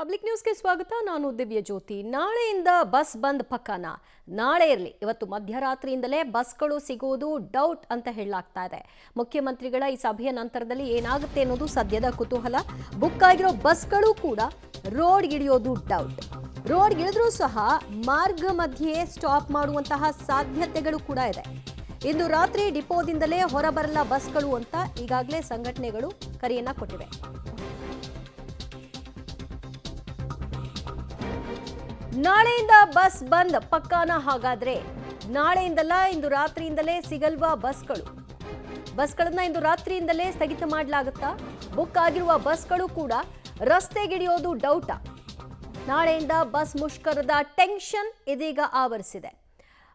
Public ನ್ಯೂಸ್ಗೆ ಸ್ವಾಗತ. ನಾನು ದಿವ್ಯ ಜ್ಯೋತಿ. ನಾಳೆಯಿಂದ ಬಸ್ ಬಂದ್ ಪಕ್ಕನ. ನಾಳೆ ಇರಲಿ, ಇವತ್ತು ಮಧ್ಯರಾತ್ರಿಯಿಂದಲೇ ಬಸ್ಗಳು ಸಿಗೋದು ಡೌಟ್ ಅಂತ ಹೇಳಲಾಗ್ತಾ ಇದೆ. ಮುಖ್ಯಮಂತ್ರಿಗಳ ಈ ಸಭೆಯ ನಂತರದಲ್ಲಿ ಏನಾಗುತ್ತೆ ಅನ್ನೋದು ಸದ್ಯದ ಕುತೂಹಲ. ಬುಕ್ ಆಗಿರೋ ಬಸ್ಗಳು ಕೂಡ ರೋಡ್ಗಿಳಿಯೋದು ಡೌಟ್. ರೋಡ್ಗಿಳಿದ್ರೂ ಸಹ ಮಾರ್ಗ ಮಧ್ಯೆ ಸ್ಟಾಪ್ ಮಾಡುವಂತಹ ಸಾಧ್ಯತೆಗಳು ಕೂಡ ಇದೆ. ಇಂದು ರಾತ್ರಿ ಡಿಪೋದಿಂದಲೇ ಹೊರಬರಲ್ಲ ಬಸ್ಗಳು ಅಂತ ಈಗಾಗಲೇ ಸಂಘಟನೆಗಳು ಕರೆಯನ್ನ ಕೊಟ್ಟಿವೆ. ನಾಳೆಯಿಂದ ಬಸ್ ಬಂದ್ ಪಕ್ಕಾನ? ಹಾಗಾದ್ರೆ ನಾಳೆಯಿಂದಲ್ಲ, ಇಂದು ರಾತ್ರಿಯಿಂದಲೇ ಸಿಗಲ್ವಾ ಬಸ್ಗಳನ್ನ ಇಂದು ರಾತ್ರಿಯಿಂದಲೇ ಸ್ಥಗಿತ ಮಾಡಲಾಗುತ್ತಾ? ಬುಕ್ ಆಗಿರುವ ಬಸ್ಗಳು ಕೂಡ ರಸ್ತೆಗಿಳಿಯೋದು ಡೌಟಾ? ನಾಳೆಯಿಂದ ಬಸ್ ಮುಷ್ಕರದ ಟೆನ್ಷನ್ ಇದೀಗ ಆವರಿಸಿದೆ.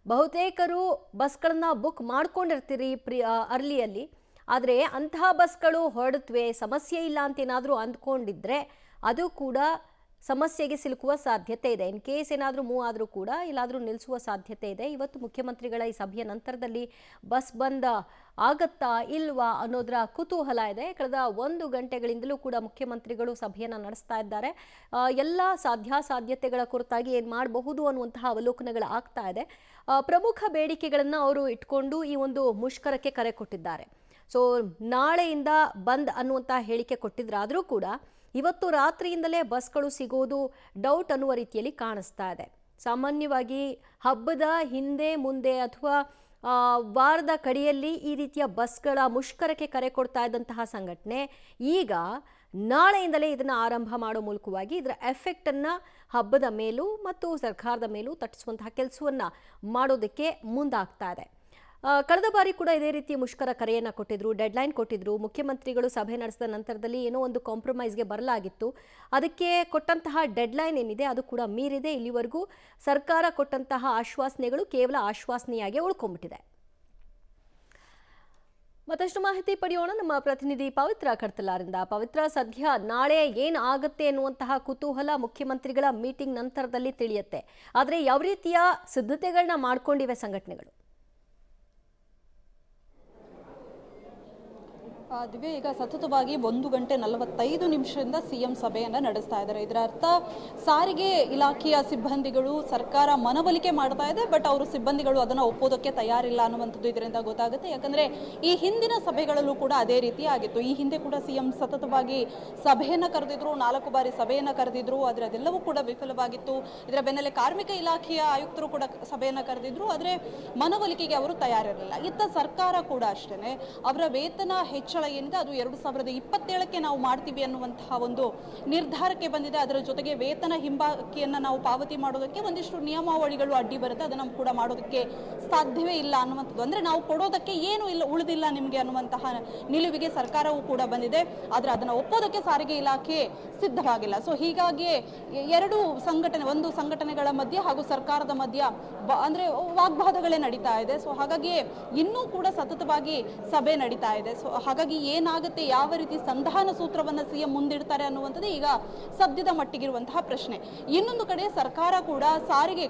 ಬಹುತೇಕರು ಬಸ್ಗಳನ್ನ ಬುಕ್ ಮಾಡ್ಕೊಂಡಿರ್ತೀರಿ ಅರ್ಲಿಯಲ್ಲಿ, ಆದರೆ ಅಂತಹ ಬಸ್ಗಳು ಹೊರಡುತ್ತವೆ, ಸಮಸ್ಯೆ ಇಲ್ಲ ಅಂತ ಏನಾದರೂ ಅಂದ್ಕೊಂಡಿದ್ರೆ ಅದು ಕೂಡ ಸಮಸ್ಯೆಗೆ ಸಿಲುಕುವ ಸಾಧ್ಯತೆ ಇದೆ. ಇನ್ ಕೇಸ್ ಏನಾದರೂ ಮೂವ್ ಆದರೂ ಕೂಡ ಎಲ್ಲಾದರೂ ನಿಲ್ಲಿಸುವ ಸಾಧ್ಯತೆ ಇದೆ. ಇವತ್ತು ಮುಖ್ಯಮಂತ್ರಿಗಳ ಈ ಸಭೆಯ ನಂತರದಲ್ಲಿ ಬಸ್ ಬಂದ್ ಆಗತ್ತಾ ಇಲ್ವಾ ಅನ್ನೋದರ ಕುತೂಹಲ ಇದೆ. ಕಳೆದ 1 ಗಂಟೆಗಳಿಂದಲೂ ಕೂಡ ಮುಖ್ಯಮಂತ್ರಿಗಳು ಸಭೆಯನ್ನು ನಡೆಸ್ತಾ ಇದ್ದಾರೆ. ಎಲ್ಲ ಸಾಧ್ಯತೆಗಳ ಕುರಿತಾಗಿ ಏನು ಮಾಡಬಹುದು ಅನ್ನುವಂತಹ ಅವಲೋಕನಗಳು ಆಗ್ತಾ ಇದೆ. ಪ್ರಮುಖ ಬೇಡಿಕೆಗಳನ್ನು ಅವರು ಇಟ್ಕೊಂಡು ಈ ಒಂದು ಮುಷ್ಕರಕ್ಕೆ ಕರೆ ಕೊಟ್ಟಿದ್ದಾರೆ. ಸೊ ನಾಳೆಯಿಂದ ಬಂದ್ ಅನ್ನುವಂಥ ಹೇಳಿಕೆ ಕೊಟ್ಟಿದ್ರಾದರೂ ಕೂಡ ಇವತ್ತು ರಾತ್ರಿಯಿಂದಲೇ ಬಸ್ಗಳು ಸಿಗೋದು ಡೌಟ್ ಅನ್ನುವ ರೀತಿಯಲ್ಲಿ ಕಾಣಿಸ್ತಾ ಇದೆ. ಸಾಮಾನ್ಯವಾಗಿ ಹಬ್ಬದ ಹಿಂದೆ ಮುಂದೆ ಅಥವಾ ವಾರದ ಕಡೆಯಲ್ಲಿ ಈ ರೀತಿಯ ಬಸ್ಗಳ ಮುಷ್ಕರಕ್ಕೆ ಕರೆ ಕೊಡ್ತಾ ಇದ್ದಂತಹ ಸಂಘಟನೆ ಈಗ ನಾಳೆಯಿಂದಲೇ ಇದನ್ನು ಆರಂಭ ಮಾಡೋ ಮೂಲಕವಾಗಿ ಇದರ ಎಫೆಕ್ಟನ್ನು ಹಬ್ಬದ ಮೇಲೂ ಮತ್ತು ಸರ್ಕಾರದ ಮೇಲೂ ತಟ್ಟಿಸುವಂತಹ ಕೆಲಸವನ್ನು ಮಾಡೋದಕ್ಕೆ ಮುಂದಾಗ್ತಾ ಇದೆ. ಕಳೆದ ಬಾರಿ ಕೂಡ ಇದೇ ರೀತಿ ಮುಷ್ಕರ ಕರೆಯನ್ನು ಕೊಟ್ಟಿದ್ರು, ಡೆಡ್ಲೈನ್ ಕೊಟ್ಟಿದ್ರು. ಮುಖ್ಯಮಂತ್ರಿಗಳು ಸಭೆ ನಡೆಸಿದ ನಂತರದಲ್ಲಿ ಏನೋ ಒಂದು ಕಾಂಪ್ರಮೈಸ್ಗೆ ಬರಲಾಗಿತ್ತು. ಅದಕ್ಕೆ ಕೊಟ್ಟಂತಹ ಡೆಡ್ಲೈನ್ ಏನಿದೆ ಅದು ಕೂಡ ಮೀರಿದೆ. ಇಲ್ಲಿವರೆಗೂ ಸರ್ಕಾರ ಕೊಟ್ಟಂತಹ ಆಶ್ವಾಸನೆಗಳು ಕೇವಲ ಆಶ್ವಾಸನೆಯಾಗಿ ಉಳ್ಕೊಂಡ್ಬಿಟ್ಟಿದೆ. ಮತ್ತಷ್ಟು ಮಾಹಿತಿ ಪಡೆಯೋಣ ನಮ್ಮ ಪ್ರತಿನಿಧಿ ಪವಿತ್ರ ಕರ್ತಲಾರಿಂದ. ಪವಿತ್ರ, ಸದ್ಯ ನಾಳೆ ಏನು ಆಗುತ್ತೆ ಎನ್ನುವಂತಹ ಕುತೂಹಲ ಮುಖ್ಯಮಂತ್ರಿಗಳ ಮೀಟಿಂಗ್ ನಂತರದಲ್ಲಿ ತಿಳಿಯುತ್ತೆ. ಆದರೆ ಯಾವ ರೀತಿಯ ಸಿದ್ಧತೆಗಳನ್ನ ಮಾಡ್ಕೊಂಡಿವೆ ಸಂಘಟನೆಗಳು? ದಿವ್ಯ, ಈಗ ಸತತವಾಗಿ 1:45 ಸಿಎಂ ಸಭೆಯನ್ನು ನಡೆಸ್ತಾ ಇದ್ದಾರೆ. ಇದರ ಅರ್ಥ ಸಾರಿಗೆ ಇಲಾಖೆಯ ಸಿಬ್ಬಂದಿಗಳು ಸರ್ಕಾರ ಮನವೊಲಿಕೆ ಮಾಡ್ತಾ ಇದೆ, ಬಟ್ ಅವರು ಸಿಬ್ಬಂದಿಗಳು ಅದನ್ನು ಒಪ್ಪೋದಕ್ಕೆ ತಯಾರಿಲ್ಲ ಅನ್ನುವಂಥದ್ದು ಇದರಿಂದ ಗೊತ್ತಾಗುತ್ತೆ. ಯಾಕಂದ್ರೆ ಈ ಹಿಂದಿನ ಸಭೆಗಳಲ್ಲೂ ಕೂಡ ಅದೇ ರೀತಿ ಆಗಿತ್ತು. ಈ ಹಿಂದೆ ಕೂಡ ಸಿಎಂ ಸತತವಾಗಿ ಸಭೆಯನ್ನು ಕರೆದಿದ್ರು, 4 ಬಾರಿ ಸಭೆಯನ್ನು ಕರೆದಿದ್ರು, ಆದರೆ ಅದೆಲ್ಲವೂ ಕೂಡ ವಿಫಲವಾಗಿತ್ತು. ಇದರ ಬೆನ್ನಲ್ಲೇ ಕಾರ್ಮಿಕ ಇಲಾಖೆಯ ಆಯುಕ್ತರು ಕೂಡ ಸಭೆಯನ್ನು ಕರೆದಿದ್ರು, ಆದರೆ ಮನವೊಲಿಕೆಗೆ ಅವರು ತಯಾರಿರಲಿಲ್ಲ. ಇತ್ತ ಸರ್ಕಾರ ಕೂಡ ಅಷ್ಟೇ ಅವರ ವೇತನ ಹೆಚ್ಚಳ ಏನಿದೆ ಅದು 2027ಕ್ಕೆ ನಾವು ಮಾಡ್ತೀವಿ ಅನ್ನುವಂತಹ ಒಂದು ನಿರ್ಧಾರಕ್ಕೆ ಬಂದಿದೆ. ಅದರ ಜೊತೆಗೆ ವೇತನ ಹಿಂಬಾಕಿಯನ್ನು ನಾವು ಪಾವತಿ ಮಾಡೋದಕ್ಕೆ ಒಂದಿಷ್ಟು ನಿಯಮಾವಳಿಗಳು ಅಡ್ಡಿ ಬರುತ್ತೆ, ಅದನ್ನು ಕೂಡ ಮಾಡೋದಕ್ಕೆ ಸಾಧ್ಯವೇ ಇಲ್ಲ ಅನ್ನುವಂಥದ್ದು. ಅಂದ್ರೆ ನಾವು ಕೊಡೋದಕ್ಕೆ ಏನು ಇಲ್ಲ ಉಳಿದಿಲ್ಲ ನಿಮಗೆ ಅನ್ನುವಂತಹ ನಿಲುವಿಗೆ ಸರ್ಕಾರವೂ ಕೂಡ ಬಂದಿದೆ. ಆದರೆ ಅದನ್ನು ಒಪ್ಪೋದಕ್ಕೆ ಸಾರಿಗೆ ಇಲಾಖೆ ಸಿದ್ಧವಾಗಿಲ್ಲ. ಸೊ ಹೀಗಾಗಿ ಒಂದು ಸಂಘಟನೆಗಳ ಮಧ್ಯೆ ಹಾಗೂ ಸರ್ಕಾರದ ಮಧ್ಯ ಅಂದ್ರೆ ವಾಗ್ವಾದಗಳೇ ನಡೀತಾ ಇದೆ. ಸೊ ಹಾಗಾಗಿ ಇನ್ನೂ ಕೂಡ ಸತತವಾಗಿ ಸಭೆ ನಡೀತಾ ಇದೆ. ಸೊ ಹಾಗಾಗಿ ಏನಾಗುತ್ತೆ, ಯಾವ ರೀತಿ ಸಂಧಾನ ಸೂತ್ರವನ್ನ ಸಿಎಂ ಮುಂದಿಡ್ತಾರೆ ಅನ್ನುವಂಥದ್ದು ಈಗ ಸದ್ಯದ ಮಟ್ಟಿಗಿರುವಂತಹ ಪ್ರಶ್ನೆ. ಇನ್ನೊಂದು ಕಡೆ ಸರ್ಕಾರ ಕೂಡ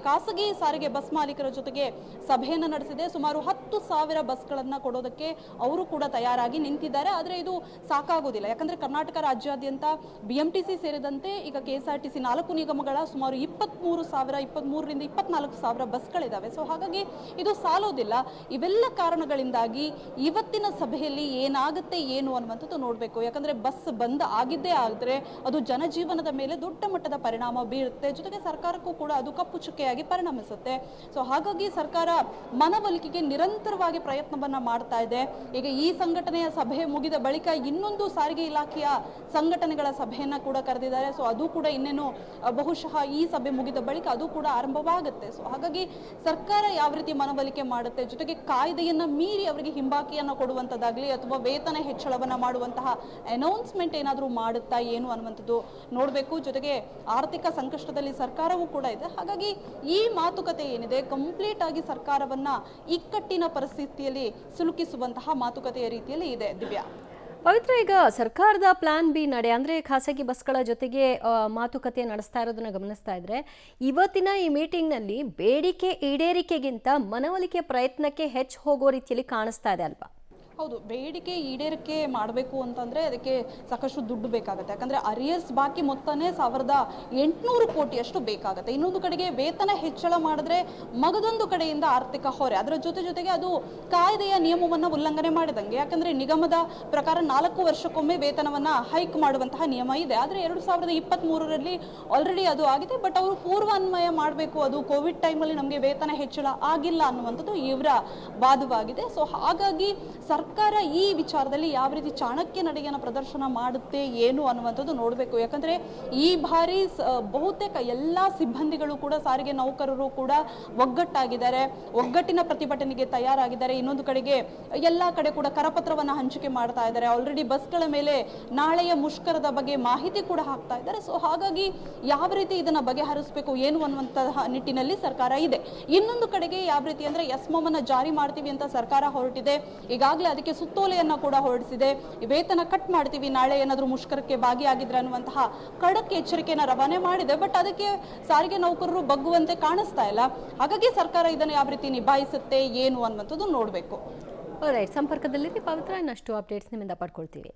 ಖಾಸಗಿ ಸಾರಿಗೆ ಬಸ್ ಮಾಲೀಕರ ಜೊತೆಗೆ ಸಭೆಯನ್ನು ನಡೆಸಿದೆ. ಸುಮಾರು 10,000 ಬಸ್ಗಳನ್ನ ಕೊಡೋದಕ್ಕೆ ಅವರು ಕೂಡ ತಯಾರಾಗಿ ನಿಂತಿದ್ದಾರೆ. ಆದರೆ ಇದು ಸಾಕಾಗೋದಿಲ್ಲ. ಯಾಕಂದ್ರೆ ಕರ್ನಾಟಕ ರಾಜ್ಯಾದ್ಯಂತ BMTC ಸೇರಿದಂತೆ ಈಗ KSRTC 4 ನಿಗಮಗಳ ಸುಮಾರು 23,000 ರಿಂದ 24,000 ಬಸ್ಗಳಿದಾವೆ. ಸೊ ಹಾಗಾಗಿ ಇದು ಸಾಲೋದಿಲ್ಲ. ಇವೆಲ್ಲ ಕಾರಣಗಳಿಂದಾಗಿ ಇವತ್ತಿನ ಸಭೆಯಲ್ಲಿ ಏನಾಗುತ್ತೆ ಏನು ಅನ್ನುವಂಥದ್ದು ನೋಡಬೇಕು. ಯಾಕಂದ್ರೆ ಬಸ್ ಬಂದ್ ಆಗಿದ್ದೇ ಆದ್ರೆ ಅದು ಜನಜೀವನದ ಮೇಲೆ ದೊಡ್ಡ ಮಟ್ಟದ ಪರಿಣಾಮ ಬೀರುತ್ತೆ, ಜೊತೆಗೆ ಸರ್ಕಾರಕ್ಕೂ ಕೂಡ ಅದು ಕಪ್ಪು ಚುಕ್ಕೆಯಾಗಿ ಪರಿಣಮಿಸುತ್ತೆ. ಸೊ ಹಾಗಾಗಿ ಸರ್ಕಾರ ಮನವೊಲಿಕೆಗೆ ನಿರಂತರವಾಗಿ ಪ್ರಯತ್ನವನ್ನ ಮಾಡ್ತಾ ಇದೆ. ಈಗ ಈ ಸಂಘಟನೆಯ ಸಭೆ ಮುಗಿದ ಬಳಿಕ ಇನ್ನೊಂದು ಸಾರಿಗೆ ಇಲಾಖೆಯ ಸಂಘಟನೆಗಳ ಸಭೆಯನ್ನ ಕೂಡ ಕರೆದಿದ್ದಾರೆ. ಸೊ ಅದು ಕೂಡ ಇನ್ನೇನು ಬಹುಶಃ ಈ ಸಭೆ ಮುಗಿದ ಬಳಿಕ ಅದು ಕೂಡ ಆರಂಭವಾಗುತ್ತೆ. ಸೊ ಹಾಗಾಗಿ ಸರ್ಕಾರ ಯಾವ ರೀತಿ ಮನವೊಲಿಕೆ ಮಾಡುತ್ತೆ, ಜೊತೆಗೆ ಕಾಯ್ದೆಯನ್ನ ಮೀರಿ ಅವರಿಗೆ ಹಿಂಬಾಕಿಯನ್ನ ಕೊಡುವಂತದ್ದಾಗ್ಲಿ ಅಥವಾ ವೇತನ ಹೆಚ್ಚಳವನ್ನ ಮಾಡುವಂತಹ ಅನೌನ್ಸ್ಮೆಂಟ್ ಏನಾದರೂ ಮಾಡುತ್ತಾ ಏನು ಅನ್ನುವಂಥದ್ದು ನೋಡಬೇಕು. ಜೊತೆಗೆ ಆರ್ಥಿಕ ಸಂಕಷ್ಟದಲ್ಲಿ ಸರ್ಕಾರವೂ ಕೂಡ ಇದೆ. ಹಾಗಾಗಿ ಈ ಮಾತುಕತೆ ಏನಿದೆ ಕಂಪ್ಲೀಟ್ ಆಗಿ ಸರ್ಕಾರವನ್ನ ಇಕ್ಕಟ್ಟಿನ ಪರಿಸ್ಥಿತಿಯಲ್ಲಿ ಸಿಲುಕಿಸುವಂತಹ ಮಾತುಕತೆಯ ರೀತಿಯಲ್ಲಿ ಇದೆ. ದಿವ್ಯಾ, ಪವಿತ್ರ, ಈಗ ಸರ್ಕಾರದ ಪ್ಲಾನ್ ಬಿ ನಡೆ ಅಂದ್ರೆ ಖಾಸಗಿ ಬಸ್ಗಳ ಜೊತೆಗೆ ಮಾತುಕತೆ ನಡೆಸ್ತಾ ಇರೋದನ್ನ ಗಮನಿಸ್ತಾ ಇದ್ರೆ ಇವತ್ತಿನ ಈ ಮೀಟಿಂಗ್ನಲ್ಲಿ ಬೇಡಿಕೆ ಈಡೇರಿಕೆಗಿಂತ ಮನವೊಲಿಕೆ ಪ್ರಯತ್ನಕ್ಕೆ ಹೆಚ್ಚು ಹೋಗೋ ರೀತಿಯಲ್ಲಿ ಕಾಣಿಸ್ತಾ ಇದೆ ಅಲ್ವಾ? ಹೌದು, ಬೇಡಿಕೆ ಈಡೇರಿಕೆ ಮಾಡಬೇಕು ಅಂತಂದ್ರೆ ಅದಕ್ಕೆ ಸಾಕಷ್ಟು ದುಡ್ಡು ಬೇಕಾಗುತ್ತೆ. ಯಾಕಂದ್ರೆ ಅರಿಯರ್ಸ್ ಬಾಕಿ ಮೊತ್ತನೇ 1800 ಕೋಟಿಯಷ್ಟು ಬೇಕಾಗುತ್ತೆ. ಇನ್ನೊಂದು ಕಡೆಗೆ ವೇತನ ಹೆಚ್ಚಳ ಮಾಡಿದ್ರೆ ಮಗದೊಂದು ಕಡೆಯಿಂದ ಆರ್ಥಿಕ ಹೊರೆ, ಅದರ ಜೊತೆಗೆ ಅದು ಕಾಯ್ದೆಯ ನಿಯಮವನ್ನ ಉಲ್ಲಂಘನೆ ಮಾಡಿದಂಗೆ. ಯಾಕಂದ್ರೆ ನಿಗಮದ ಪ್ರಕಾರ 4 ವರ್ಷಕ್ಕೊಮ್ಮೆ ವೇತನವನ್ನ ಹೈಕ್ ಮಾಡುವಂತಹ ನಿಯಮ ಇದೆ. ಆದ್ರೆ 2023ರಲ್ಲಿ ಆಲ್ರೆಡಿ ಅದು ಆಗಿದೆ. ಬಟ್ ಅವರು ಪೂರ್ವಾನ್ವಯ ಮಾಡಬೇಕು, ಅದು ಕೋವಿಡ್ ಟೈಮಲ್ಲಿ ನಮಗೆ ವೇತನ ಹೆಚ್ಚಳ ಆಗಿಲ್ಲ ಅನ್ನುವಂಥದ್ದು ಇವರ ವಾದವಾಗಿದೆ. ಸೊ ಹಾಗಾಗಿ ಸರ್ಕಾರ ಈ ವಿಚಾರದಲ್ಲಿ ಯಾವ ರೀತಿ ಚಾಣಕ್ಯ ನಡೆಯನ್ನ ಪ್ರದರ್ಶನ ಮಾಡುತ್ತೆ ಏನು ಅನ್ನುವಂಥದ್ದು ನೋಡಬೇಕು. ಯಾಕಂದ್ರೆ ಈ ಬಾರಿ ಬಹುತೇಕ ಎಲ್ಲಾ ಸಿಬ್ಬಂದಿಗಳು ಕೂಡ, ಸಾರಿಗೆ ನೌಕರರು ಕೂಡ ಒಗ್ಗಟ್ಟಾಗಿದ್ದಾರೆ, ಒಗ್ಗಟ್ಟಿನ ಪ್ರತಿಭಟನೆಗೆ ತಯಾರಾಗಿದ್ದಾರೆ. ಇನ್ನೊಂದು ಕಡೆಗೆ ಎಲ್ಲಾ ಕಡೆ ಕೂಡ ಕರಪತ್ರವನ್ನ ಹಂಚಿಕೆ ಮಾಡ್ತಾ ಇದ್ದಾರೆ. ಆಲ್ರೆಡಿ ಬಸ್ಗಳ ಮೇಲೆ ನಾಳೆಯ ಮುಷ್ಕರದ ಬಗ್ಗೆ ಮಾಹಿತಿ ಕೂಡ ಹಾಕ್ತಾ ಇದ್ದಾರೆ. ಸೊ ಹಾಗಾಗಿ ಯಾವ ರೀತಿ ಇದನ್ನ ಬಗೆಹರಿಸಬೇಕು ಏನು ಅನ್ನುವಂತಹ ನಿಟ್ಟಿನಲ್ಲಿ ಸರ್ಕಾರ ಇದೆ. ಇನ್ನೊಂದು ಕಡೆಗೆ ಯಾವ ರೀತಿ ಅಂದ್ರೆ ಎಸ್ಮವನ್ನ ಜಾರಿ ಮಾಡ್ತೀವಿ ಅಂತ ಸರ್ಕಾರ ಹೊರಟಿದೆ. ಈಗಾಗಲೇ ಅದಕ್ಕೆ ಸುತ್ತೋಲೆಯನ್ನ ಕೂಡ ಹೊರಡಿಸಿದೆ. ವೇತನ ಕಟ್ ಮಾಡ್ತೀವಿ ನಾಳೆ ಏನಾದರೂ ಮುಷ್ಕರಕ್ಕೆ ಭಾಗಿಯಾಗಿದ್ರೆ ಅನ್ನುವಂತಹ ಖಡಕ್ ಎಚ್ಚರಿಕೆಯನ್ನು ರವಾನೆ ಮಾಡಿದೆ. ಬಟ್ ಅದಕ್ಕೆ ಸಾರಿಗೆ ನೌಕರರು ಬಗ್ಗುವಂತೆ ಕಾಣಿಸ್ತಾ ಇಲ್ಲ. ಹಾಗಾಗಿ ಸರ್ಕಾರ ಇದನ್ನು ಯಾವ ರೀತಿ ನಿಭಾಯಿಸುತ್ತೆ ಏನು ಅನ್ನುವಂಥದ್ದು ನೋಡಬೇಕು. ರೈಟ್, ಸಂಪರ್ಕದಲ್ಲಿ ಪವಿತ್ರ, ಇನ್ನಷ್ಟು ಅಪ್ಡೇಟ್ಸ್ ನಿಮ್ಮಿಂದ ಪಡ್ಕೊಳ್ತೀವಿ.